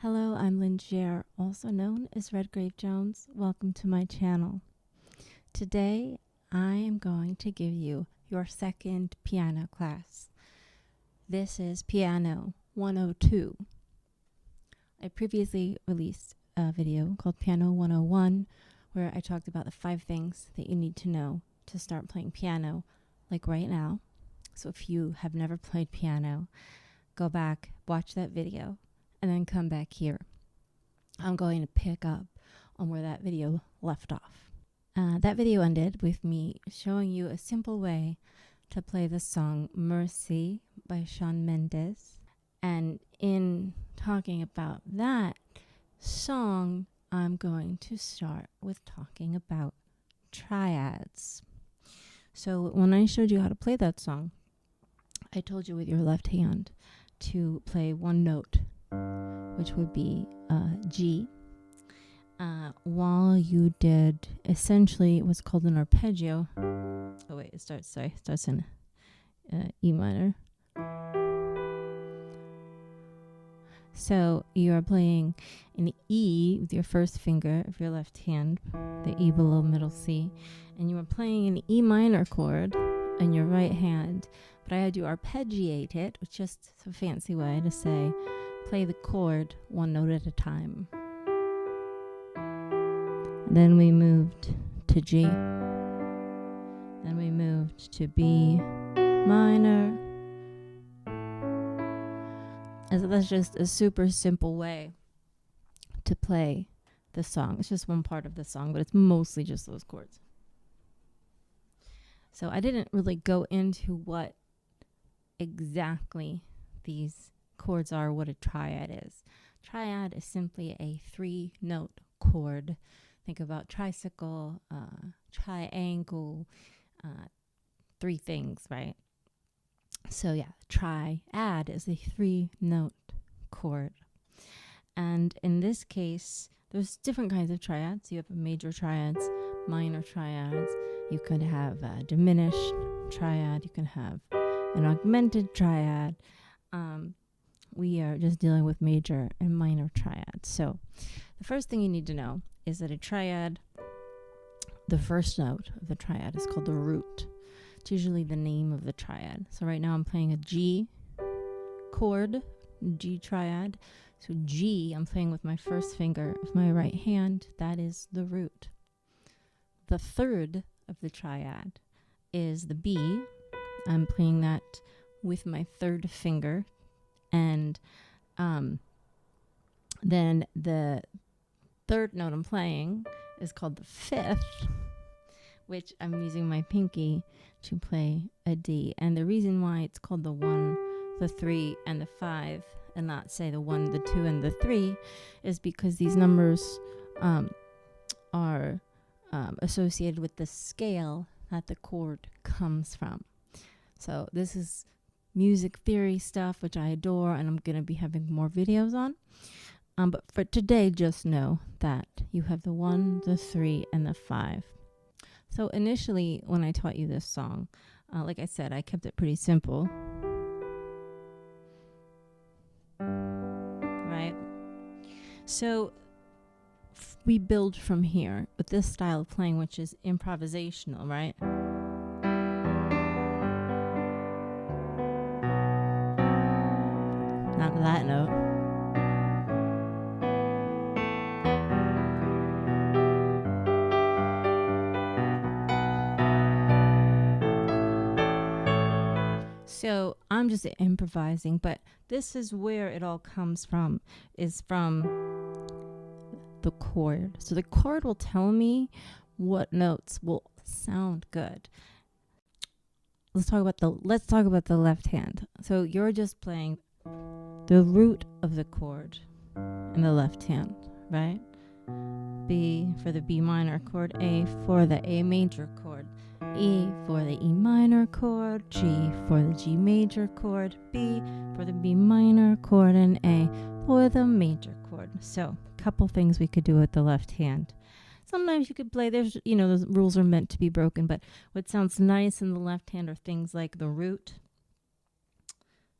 Hello, I'm Lynn Gier, also known as Redgrave Jones. Welcome to my channel. Today, I am going to give you your second piano class. This is Piano 102. I previously released a video called Piano 101, where I talked about the 5 things that you need to know to start playing piano, like right now. So if you have never played piano, go back, watch that video, and then come back here. I'm going to pick up on where that video left off. That video ended with me showing you a simple way to play the song Mercy by Sam Mendez. And in talking about that song, I'm going to start with talking about triads. So when I showed you how to play that song, I told you with your left hand to play one note, which would be G, while you did essentially what's called an arpeggio. Oh wait, it starts in E minor. So you are playing an E with your first finger of your left hand, the E below middle C, and you are playing an E minor chord in your right hand, but I had you arpeggiate it, which is just a fancy way to say play the chord one note at a time. And then we moved to G. Then we moved to B minor. And so that's just a super simple way to play the song. It's just one part of the song, but it's mostly just those chords. So I didn't really go into what exactly these chords are, what a triad is. Triad is simply a 3-note chord. Think about tricycle, triangle, 3 things, right? So yeah, triad is a 3-note chord. And in this case, there's different kinds of triads. You have major triads, minor triads. You could have a diminished triad. You can have an augmented triad. We are just dealing with major and minor triads. So the first thing you need to know is that a triad, the first note of the triad is called the root. It's usually the name of the triad. So right now I'm playing a G chord, G triad. So G, I'm playing with my first finger of my right hand. That is the root. The third of the triad is the B. I'm playing that with my third finger. And then the third note I'm playing is called the 5th, which I'm using my pinky to play a D. And the reason why it's called the 1, the 3, and the 5, and not say the 1, the 2, and the 3, is because these numbers are associated with the scale that the chord comes from. So this is music theory stuff, which I adore, and I'm going to be having more videos on. But for today, just know that you have the 1, the 3, and the 5. So initially, when I taught you this song, like I said, I kept it pretty simple. Right? So we build from here with this style of playing, which is improvisational, right? Not that note. So I'm just improvising, but this is where it all comes from, is from the chord. So the chord will tell me what notes will sound good. Let's talk about the left hand. So you're just playing the root of the chord in the left hand, right? B for the B minor chord, A for the A major chord, E for the E minor chord, G for the G major chord, B for the B minor chord, and A for the major chord. So a couple things we could do with the left hand. Sometimes you could play, those rules are meant to be broken, but what sounds nice in the left hand are things like the root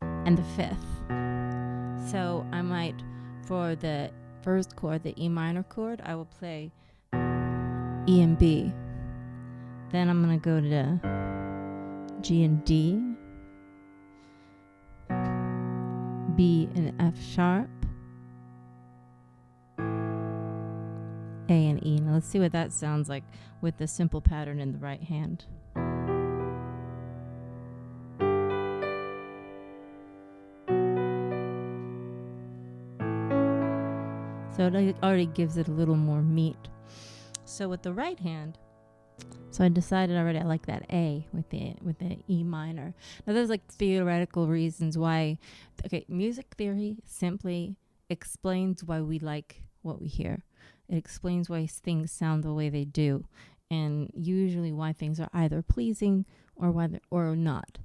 and the 5th. So I might for the first chord, the E minor chord, I will play E and B. Then I'm going to go to G and D, B and F sharp, A and E. Now let's see what that sounds like with the simple pattern in the right hand. So it already gives it a little more meat. So with the right hand, so I decided already I like that A with the E minor. Now there's like theoretical reasons why. Okay, music theory simply explains why we like what we hear. It explains why things sound the way they do, and usually why things are either pleasing or not.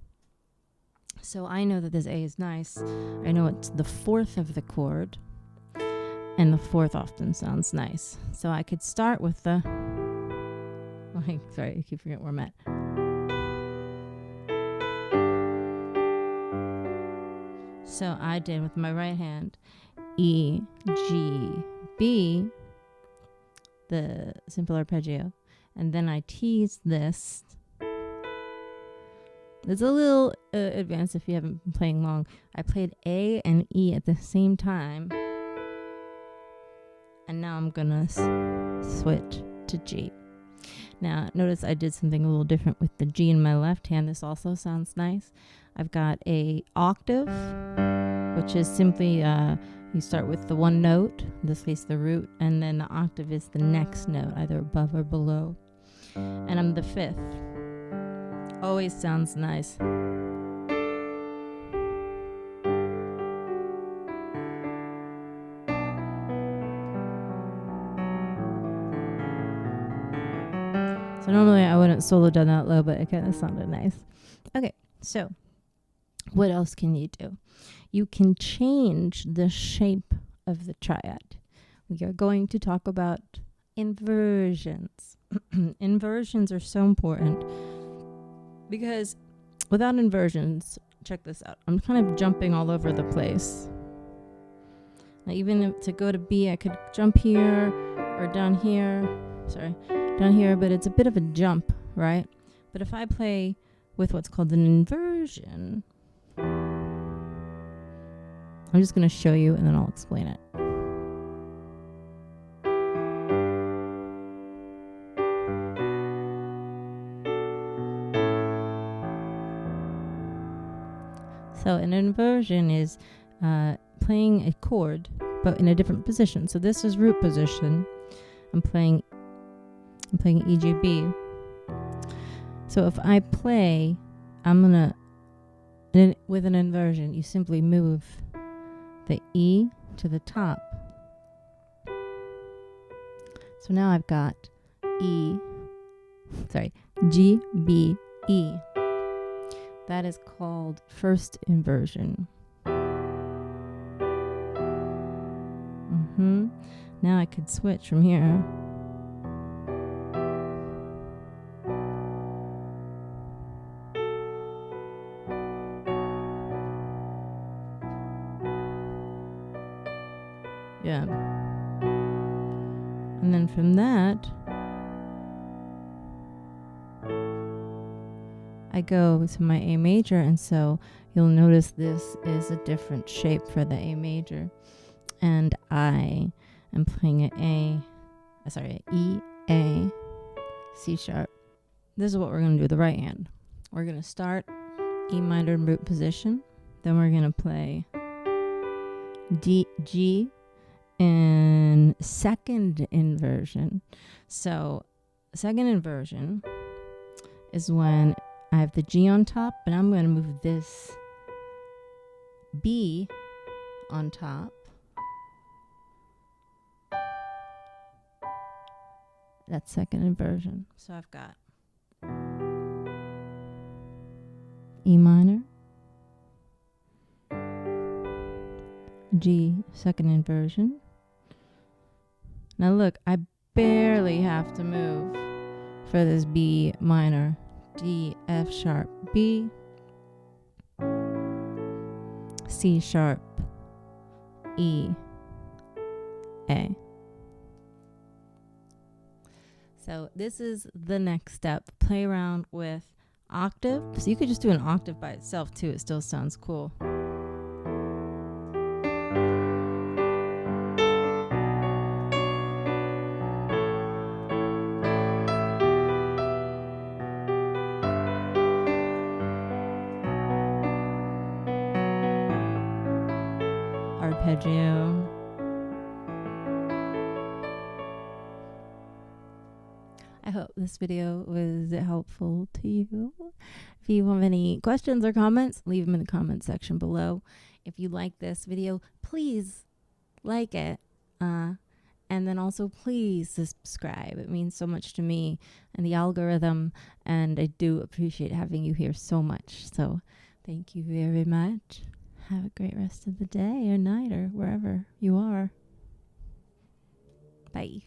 So I know that this A is nice. I know it's the fourth of the chord, and the fourth often sounds nice. So I could start with the... sorry, I keep forgetting where I'm at. So I did with my right hand E, G, B, the simple arpeggio, and then I teased this. It's a little advanced if you haven't been playing long. I played A and E at the same time, and now I'm gonna switch to G. Now notice I did something a little different with the G in my left hand. This also sounds nice. I've got a octave, which is simply you start with the one note, in this case the root, and then the octave is the next note, either above or below. And I'm the fifth. Always sounds nice. So normally I wouldn't solo down that low, but it kind of sounded nice. Okay, so what else can you do? You can change the shape of the triad. We are going to talk about inversions. Inversions are so important because without inversions, check this out. I'm kind of jumping all over the place. Now, even if to go to B, I could jump here or down here. Down here, but it's a bit of a jump, right? But if I play with what's called an inversion, I'm just going to show you and then I'll explain it. So an inversion is playing a chord, but in a different position. So this is root position. I'm playing E, G, B. So if I play, with an inversion, you simply move the E to the top. So now I've got G, B, E. That is called first inversion. Now I could switch from here. Yeah. And then from that, I go to my A major, and so you'll notice this is a different shape for the A major. And I am playing an E, A, C sharp. This is what we're going to do with the right hand. We're going to start E minor in root position. Then we're going to play D, G, in second inversion. So second inversion is when I have the G on top, but I'm going to move this B on top. That's second inversion. So I've got E minor, G, second inversion. Now look, I barely have to move for this B minor. D, F sharp, B, C sharp, E, A. So this is the next step. Play around with octave. So you could just do an octave by itself too. It still sounds cool. Arpeggio. I hope this video was helpful to you. If you have any questions or comments, leave them in the comment section below. If you like this video, please like it. And then also please subscribe. It means so much to me and the algorithm, and I do appreciate having you here so much. So thank you very much. Have a great rest of the day or night or wherever you are. Bye.